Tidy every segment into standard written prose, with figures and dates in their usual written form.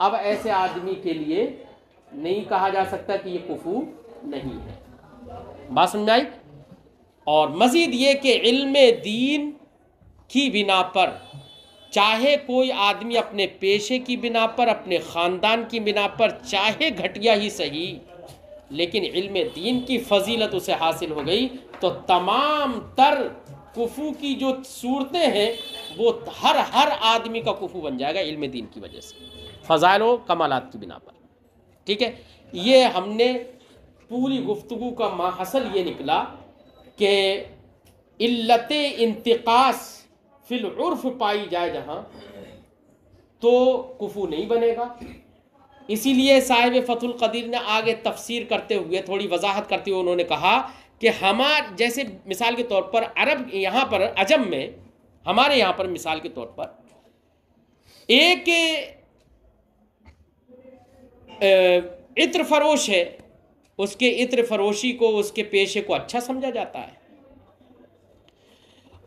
اب ایسے آدمی کے لیے نہیں کہا جا سکتا کہ یہ کفو نہیں ہے. بات سمجھ آئی؟ اور مزید یہ کہ علم دین کی بنا پر چاہے کوئی آدمی اپنے پیشے کی بنا پر، اپنے خاندان کی بنا پر، چاہے گھٹیا ہی صحیح، لیکن علم دین کی فضیلت اسے حاصل ہو گئی تو تمام تر کفو کی جو صورتیں ہیں وہ ہر آدمی کا کفو بن جائے گا علم دین کی وجہ سے، فضائل و کمالات کی بنا پر. ٹھیک ہے، یہ ہم نے پوری گفتگو کا ماحصل یہ نکلا کہ علت انتقاص فی العرف پائی جائے جہاں تو کفو نہیں بنے گا. اسی لیے صاحب فتح القدیر نے آگے تفسیر کرتے ہوئے، تھوڑی وضاحت کرتے ہوئے انہوں نے کہا کہ جیسے مثال کے طور پر عرب یہاں پر عجم میں، ہمارے یہاں پر مثال کے طور پر ایک عطر فروش ہے، اس کے عطر فروشی کو، اس کے پیشے کو اچھا سمجھا جاتا ہے،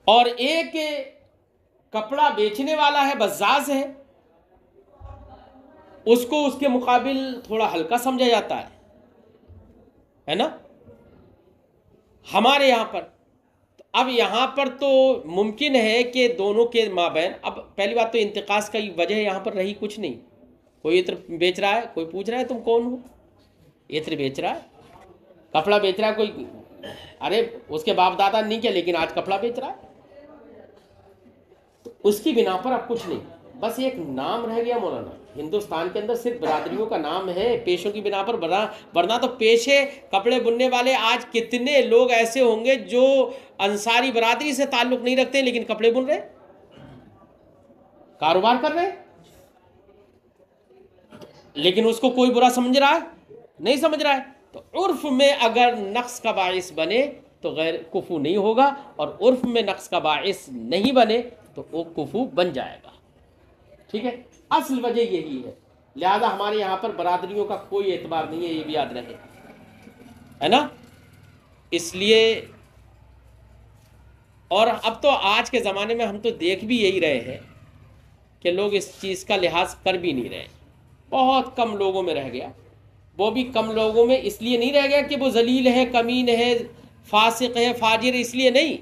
اور ایک کپڑا بیچنے والا ہے، بزاز ہے، اس کو اس کے مقابل تھوڑا ہلکا سمجھا جاتا ہے نا ہمارے یہاں پر. اب یہاں پر تو ممکن ہے کہ دونوں کے مابین، اب پہلی بات تو انتقاص کی وجہ یہاں پر رہی کچھ نہیں، کوئی عطر بیچ رہا ہے، کوئی پوچھ رہا ہے تم کون ہو، عطر بیچ رہا ہے، کپڑا بیچ رہا ہے، کوئی ارے اس کے باپ دادا نہیں کیا لیکن آج کپڑا بیچ رہا ہے، تو اس کی بنا پر اب کچھ نہیں، بس ایک نام رہ گیا مولانا. ہندوستان کے اندر صرف برادریوں کا نام ہے پیشوں کی بنا پر، ورنہ تو پیشے کپڑے بننے والے آج کتنے لوگ ایسے ہوں گے جو انصاری برادری سے تعلق نہیں رکھتے لیکن کپڑے بن رہے، کاروبار کر رہے، لیکن اس کو کوئی برا سمجھ رہا ہے؟ نہیں سمجھ رہا ہے. تو عرف میں اگر نقص کا باعث بنے تو غیر کفو نہیں ہوگا، اور عرف میں نقص کا باعث نہیں بنے تو وہ کفو بن جائے گا. ٹھیک ہے، اصل وجہ یہی ہے. لہذا ہمارے یہاں پر برادریوں کا کوئی اعتبار نہیں ہے، یہ بھی یاد رہے، ہے نا. اس لیے، اور اب تو آج کے زمانے میں ہم تو دیکھ بھی یہی رہے ہیں کہ لوگ اس چیز کا لحاظ کر بھی نہیں رہے، بہت کم لوگوں میں رہ گیا. وہ بھی کم لوگوں میں اس لیے نہیں رہ گیا کہ وہ ذلیل ہے، کمین ہے، فاسق ہے، فاجر، اس لیے نہیں،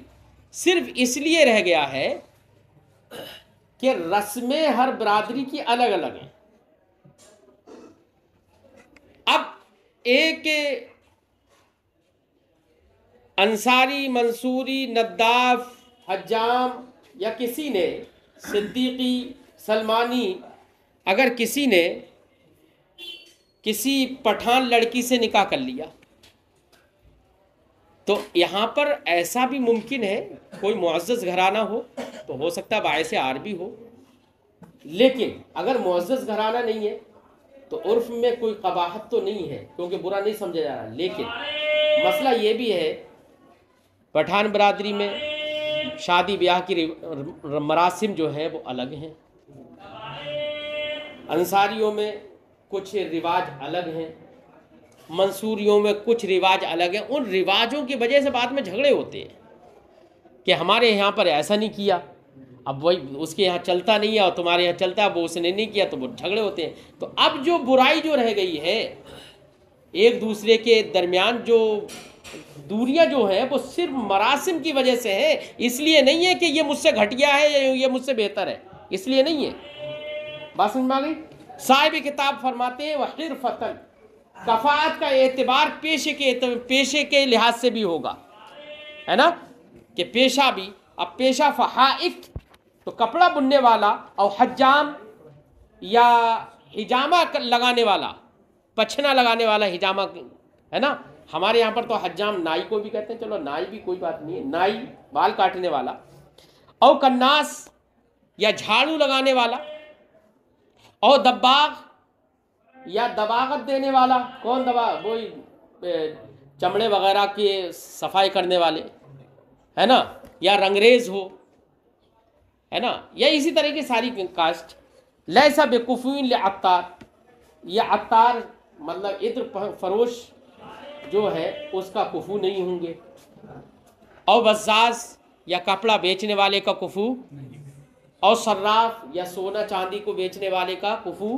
صرف اس لیے رہ گیا ہے کہ رسمیں ہر برادری کی الگ الگ ہیں. اب ایک انصاری، منصوری، نداف، حجام یا کسی نے صدیقی، سلمانی، اگر کسی نے کسی پٹھان لڑکی سے نکاح کر لیا تو یہاں پر ایسا بھی ممکن ہے کوئی معزز گھرانہ ہو تو ہو سکتا ہے باعث عار بھی ہو، لیکن اگر معزز گھرانہ نہیں ہے تو عرف میں کوئی قباحت تو نہیں ہے کیونکہ برا نہیں سمجھا جا رہا. لیکن مسئلہ یہ بھی ہے پٹھان برادری میں شادی بیاہ کی مراسم جو ہیں وہ الگ ہیں، انصاریوں میں کچھ رواج الگ ہیں، منصوریوں میں کچھ رواج الگ ہیں. ان رواجوں کی وجہ سے بعد میں جھگڑے ہوتے ہیں کہ ہمارے یہاں پر ایسا نہیں کیا، اب وہی اس کے یہاں چلتا نہیں ہے اور تمہارے یہاں چلتا ہے، وہ اس نے نہیں کیا تو وہ جھگڑے ہوتے ہیں. تو اب جو برائی جو رہ گئی ہے ایک دوسرے کے درمیان، جو دوریاں جو ہیں وہ صرف مراسم کی وجہ سے ہیں، اس لیے نہیں ہے کہ یہ مجھ سے گھٹیا ہے یا یہ مجھ سے بہتر ہے، اس لیے نہیں ہے. بات سمجھ میں آ گئی؟ صاحب کتاب فرماتے ہیں وحرفتن، کفاءت کا اعتبار پیشے کے لحاظ سے بھی ہوگا، ہے نا، کہ پیشہ بھی. اب پیشہ فحائق تو کپڑا بننے والا، اور حجام یا حجامہ لگانے والا، پچھنا لگانے والا حجامہ، ہے نا. ہمارے یہاں پر تو حجام نائی کو بھی کہتے ہیں، چلو نائی بھی کوئی بات نہیں ہے، نائی بال کاٹنے والا، اور کناس یا جھاڑو لگانے والا، اور دباغ یا دباغت دینے والا. کون وہی چمڑے وغیرہ کی صفائی کرنے والے، ہے نا، یا رنگریز ہو، ہے نا، یا اسی طرح کی ساری کاسٹ. لیسا بکفوین لعطار، یہ عطار مطلب عطر فروش جو ہے اس کا کفو نہیں ہوں گے، اور بزاز یا کپڑا بیچنے والے کا کفو، اور صراف یا سونا چاندی کو بیچنے والے کا کفو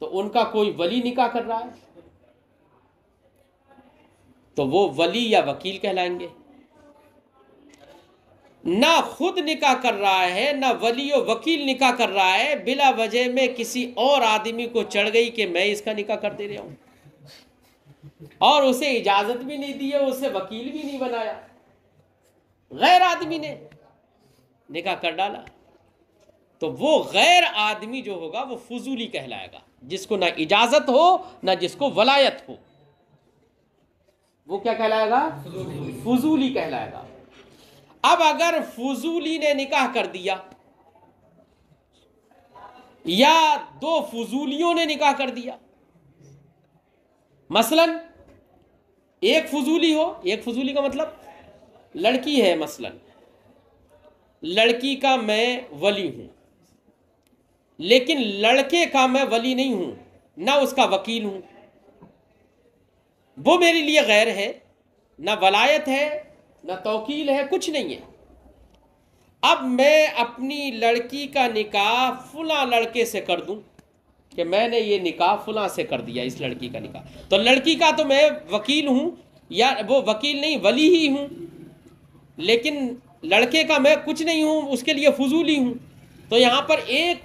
تو ان کا کوئی ولی نکاح کر رہا ہے تو وہ ولی یا وکیل کہلائیں گے. نہ خود نکاح کر رہا ہے نہ ولی و وکیل نکاح کر رہا ہے، بلا وجہ میں کسی اور آدمی کو چڑھ گئی کہ میں اس کا نکاح کر دے رہا ہوں، اور اسے اجازت بھی نہیں دی ہے، اسے وکیل بھی نہیں بنایا، غیر آدمی نے نکاح کر ڈالا، تو وہ غیر آدمی جو ہوگا وہ فضولی کہلائے گا، جس کو نہ اجازت ہو نہ جس کو ولایت ہو، وہ کیا کہلائے گا؟ فضولی کہلائے گا. اب اگر فضولی نے نکاح کر دیا یا دو فضولیوں نے نکاح کر دیا، مثلا ایک فضولی ہو، ایک فضولی کا مطلب لڑکی ہے، مثلا لڑکی کا میں ولی ہوں لیکن لڑکے کا میں ولی نہیں ہوں، نہ اس کا وکیل ہوں، وہ میرے لیے غیر ہے، نہ ولایت ہے نہ توکیل ہے، کچھ نہیں ہے. اب میں اپنی لڑکی کا نکاح فلاں لڑکے سے کر دوں کہ میں نے یہ نکاح فلاں سے کر دیا، اس لڑکی کا نکاح، تو لڑکی کا تو میں وکیل ہوں، یا وہ وکیل نہیں ولی ہی ہوں، لیکن لڑکے کا میں کچھ نہیں ہوں، اس کے لیے فضولی ہوں. تو یہاں پر ایک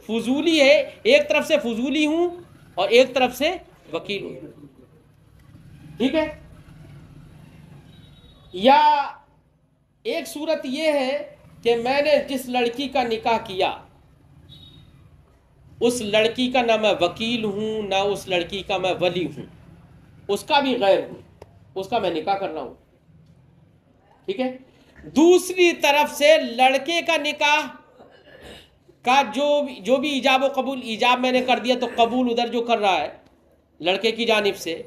فضولی ہے، ایک طرف سے فضولی ہوں اور ایک طرف سے وکیل ہوں. ٹھیک ہے؟ یا ایک صورت یہ ہے کہ میں نے جس لڑکی کا نکاح کیا اس لڑکی کا نہ میں وکیل ہوں نہ اس لڑکی کا میں ولی ہوں، اس کا بھی غیر ہوں، اس کا میں نکاح کر رہا ہوں. ٹھیک ہے؟ دوسری طرف سے لڑکے کا نکاح کا جو بھی ایجاب و قبول، ایجاب میں نے کر دیا تو قبول ادھر جو کر رہا ہے لڑکے کی جانب سے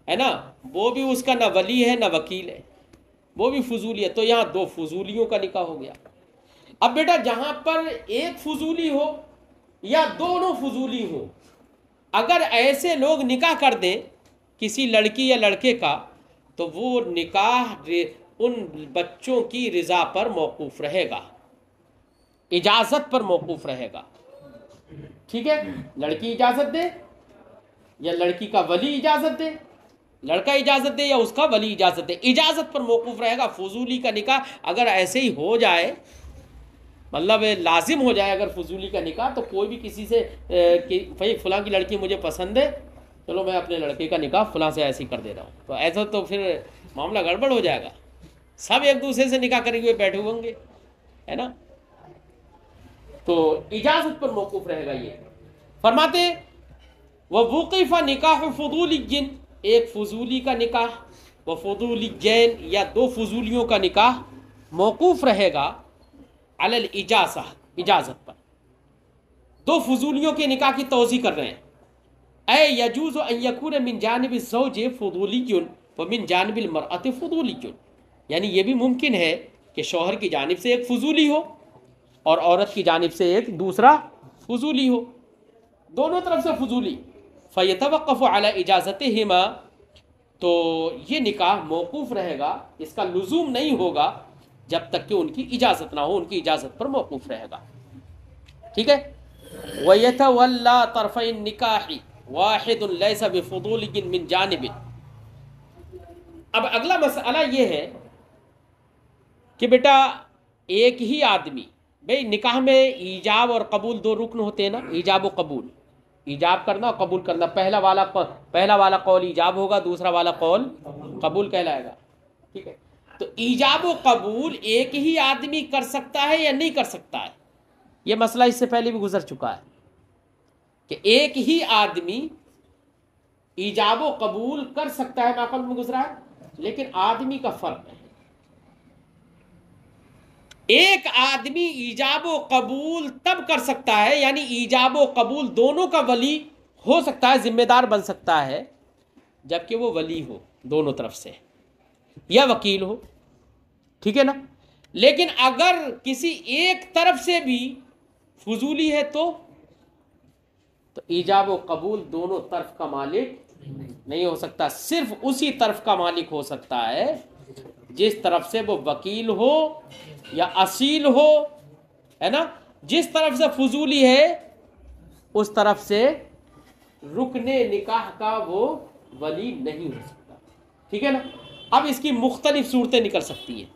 ہے نا، وہ بھی اس کا نہ ولی ہے نہ وکیل ہے، وہ بھی فضولی ہے. تو یہاں دو فضولیوں کا نکاح ہو گیا. اب بیٹا جہاں پر ایک فضولی ہو یا دونوں فضولی ہو، اگر ایسے لوگ نکاح کر دیں کسی لڑکی یا لڑکے کا، تو وہ نکاح ان بچوں کی رضا پر موقوف رہے گا، اجازت پر موقوف رہے گا. ٹھیک ہے؟ لڑکی اجازت دے یا لڑکی کا ولی اجازت دے، لڑکا اجازت دے یا اس کا ولی اجازت دے، اجازت پر موقوف رہے گا. فضولی کا نکاح اگر ایسے ہی ہو جائے، مطلب لازم ہو جائے اگر فضولی کا نکاح، تو کوئی بھی کسی سے کہ بھائی فلاں کی لڑکی مجھے پسند ہے، چلو میں اپنے لڑکے کا نکاح فلاں سے ایسے ہی کر دے رہا ہوں، تو ایسا تو پھر معاملہ گڑبڑ ہو جائے گا، سب ایک دوسرے سے نکاح کریں ہوئے بیٹھے ہوں گے، ہے نا. تو اجازت پر موقوف رہے گا. یہ فرماتے وَوُقِفَ نِكَاحُ فُضُولِيٍّ، ایک فضولی کا نکاح، وَفُضُولِيَّيْن یا دو فضولیوں کا نکاح موقوف رہے گا علی الاجازہ، اجازت پر. دو فضولیوں کے نکاح کی توضیح کر رہے ہیں. اے یجوز ان یکون من جانب الزوج فضولی ومن جانب المرأة فضولی، یعنی یہ بھی ممکن ہے کہ شوہر کی جانب سے ایک فضولی ہو اور عورت کی جانب سے ایک دوسرا فضولی ہو، دونوں طرف سے فضولی. فیتوقف علی اجازتہما، تو یہ نکاح موقوف رہے گا، اس کا لزوم نہیں ہوگا جب تک کہ ان کی اجازت نہ ہو، ان کی اجازت پر موقوف رہے گا. ٹھیک ہے؟ وَيَتَوَلَّى طَرْفَيِ النِّكَاحِ وَاحِدٌ لَيْسَ بِفُضُولٍ مِّن جَانِبٍ. اب اگلا مسئلہ یہ ہے کہ بیٹا ایک ہی آدمی، بھئی نکاح میں ایجاب اور قبول دو رکن ہوتے ہیں نا، ایجاب و قبول، ایجاب کرنا اور قبول کرنا. پہلا والا قول ایجاب ہوگا، دوسرا والا قول قبول کہلائے گا. ٹھیک ہے؟ تو ایجاب و قبول ایک ہی آدمی کر سکتا ہے یا نہیں کر سکتا ہے؟ یہ مسئلہ اس سے پہلے بھی گزر چکا ہے کہ ایک ہی آدمی ایجاب و قبول کر سکتا ہے، معقول میں گزرا ہے، لیکن آدمی کا فرق ہے. ایک آدمی ایجاب و قبول تب کر سکتا ہے، یعنی ایجاب و قبول دونوں کا ولی ہو سکتا ہے، ذمہ دار بن سکتا ہے، جبکہ وہ ولی ہو دونوں طرف سے یا وکیل ہو. ٹھیک ہے نا؟ لیکن اگر کسی ایک طرف سے بھی فضولی ہے تو ایجاب و قبول دونوں طرف کا مالک نہیں ہو سکتا، صرف اسی طرف کا مالک ہو سکتا ہے جس طرف سے وہ وکیل ہو یا اصیل ہو، ہے نا. جس طرف سے فضولی ہے اس طرف سے رکن نکاح کا وہ ولی نہیں ہو سکتا. ٹھیک ہے نا. اب اس کی مختلف صورتیں نکل سکتی ہیں,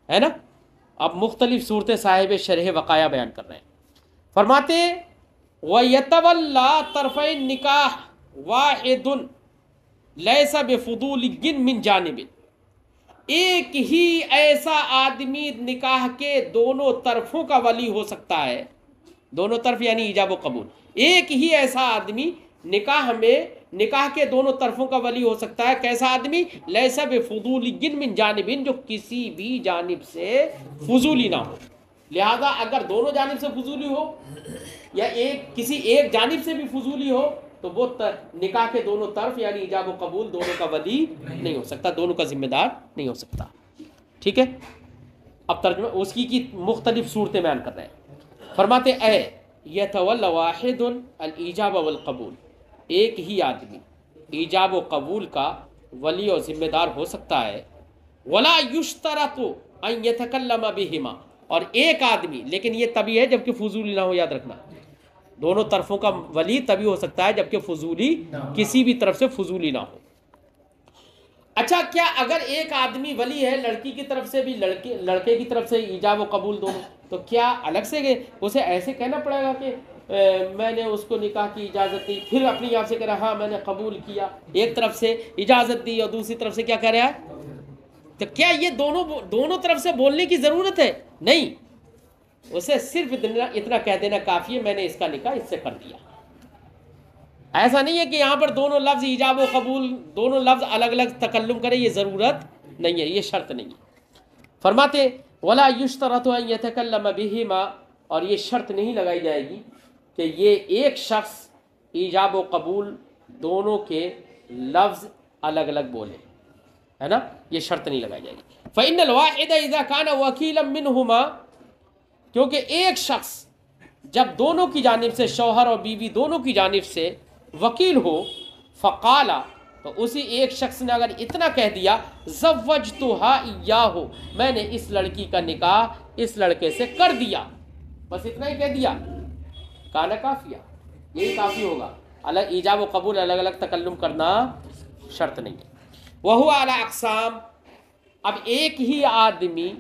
ہے نا. اب مختلف صورتیں صاحب شرح وقایا بیان کر رہے ہیں. فرماتے ہیں وَيَتَوَلَّى طَرْفَيْ النِّكَاحِ وَاحِدٌ لَيْسَ بِفُضُولِيٍّ مِّن جَانِبٍ. ایک ہی ایسا آدمی نکاح کے دونوں طرفوں کا ولی ہو سکتا ہے. دونوں طرف یعنی ایجاب و قبول. ایک ہی ایسا آدمی نکاح کے دونوں طرفوں کا ولی ہو سکتا ہے. کیسا آدمی؟ لیسا بفضولی من جانب, جو کسی بھی جانب سے فضولی نہ ہو. لہذا اگر دونوں جانب سے فضولی ہو یا کسی ایک جانب سے بھی فضولی ہو تو وہ نکاح کے دونوں طرف یعنی ایجاب و قبول دونوں کا ولی نہیں ہو سکتا, دونوں کا ذمہ دار نہیں ہو سکتا. ٹھیک ہے. اب ترجمہ اس کی مختلف صورتیں بیان کر رہے ہیں. فرماتے اے یتولی واحد الایجاب والقبول, ایک ہی آدمی ایجاب و قبول کا ولی اور ذمہ دار ہو سکتا ہے. ولا یشترط ان یتکلم بہما, اور ایک آدمی, لیکن یہ تبھی ہے جبکہ فضولی نہ ہو. یاد رکھنا دونوں طرفوں کا ولی تبھی ہو سکتا ہے جبکہ فضولی کسی بھی طرف سے فضولی نہ ہو. اچھا, کیا اگر ایک آدمی ولی ہے لڑکی کی طرف سے بھی لڑکے کی طرف سے ایجاب و قبول دونوں, تو کیا الگ سے اسے ایسے کہنا پڑے گا کہ میں نے اس کو نکاح کی اجازت دی, پھر اپنی آپ سے کہہ رہا ہاں میں نے قبول کیا, ایک طرف سے اجازت دی اور دوسری طرف سے کیا کہہ رہا ہے؟ تو کیا یہ دونوں طرف سے بولنے کی ضرورت ہے؟ نہیں, اسے صرف اتنا کہہ دینا کافی ہے میں نے اس کا نکاح اس سے کر دیا. ایسا نہیں ہے کہ یہاں پر دونوں لفظ ایجاب و قبول دونوں لفظ الگ الگ تکلم کرے, یہ ضرورت نہیں ہے, یہ شرط نہیں ہے. فرماتے ولا یشترط ان یتکلم بہما, اور یہ شرط نہیں لگائی جائے گی کہ یہ ایک شخص ایجاب و قبول دونوں کے لفظ الگ الگ بولے, ہے نا, یہ شرط نہیں لگائی جائے گی. فإن الواحد اذا كان وكيلا منهما, کیونکہ ایک شخص جب دونوں کی جانب سے, شوہر اور بیوی دونوں کی جانب سے وکیل ہو, فقالا, تو اسی ایک شخص نے اگر اتنا کہہ دیا زوجتها ایاہ, میں نے اس لڑکی کا نکاح اس لڑکے سے کر دیا, بس اتنا ہی کہہ دیا, کانا کافیہ, یہی کافی ہوگا. الگ ایجاب و قبول الگ الگ تکلم کرنا شرط نہیں ہے. وہو علی اقسام, اب ایک ہی آدمی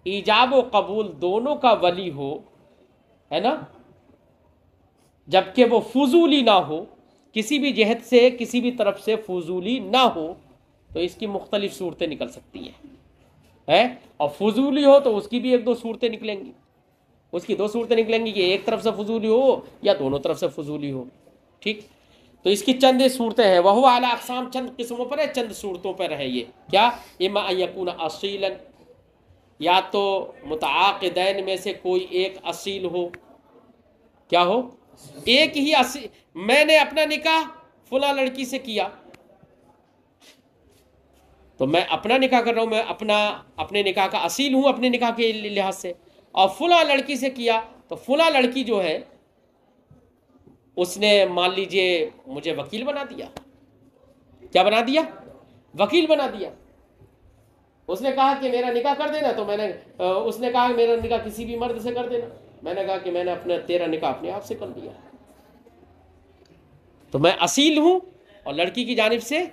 ایجاب و قبول دونوں کا ولی ہو, ہے نا, جبکہ وہ فضولی نہ ہو, کسی بھی جہت سے کسی بھی طرف سے فضولی نہ ہو, تو اس کی مختلف صورتیں نکل سکتی ہیں. اور فضولی ہو تو اس کی بھی ایک دو صورتیں نکلیں گی, اس کی دو صورتیں نکلیں گی کہ ایک طرف سے فضولی ہو یا دونوں طرف سے فضولی ہو. ٹھیک, تو اس کی چند صورتیں ہیں. وہو اعلی اقسام, چند قسموں پر ہے, چند صورتوں پر ہے یہ. کیا؟ اما ان یکون اصیلا, یا تو متعاقدین میں سے کوئی ایک اصیل ہو. کیا ہو؟ ایک ہی اصیل, میں نے اپنا نکاح فلاں لڑکی سے کیا, تو میں اپنا نکاح کر رہا ہوں, میں اپنے نکاح کا اصیل ہوں اپنے نکاح کے لحاظ سے, اور فلاں لڑکی سے کیا, تو فلاں لڑکی جو ہے اس نے مان لیجئے مجھے وکیل بنا دیا. کیا بنا دیا؟ وکیل بنا دیا. اس نے کہا کہ میرا نکاح کر دینا, تو میں نے, اس نے کہا کہ میرا نکاح کسی بھی مرد سے کر دینا, میں نے کہا کہ میں نے تیرا نکاح اپنے آپ سے کر دیا, تو میں اصیل ہوں اور لڑکی کی جانب سے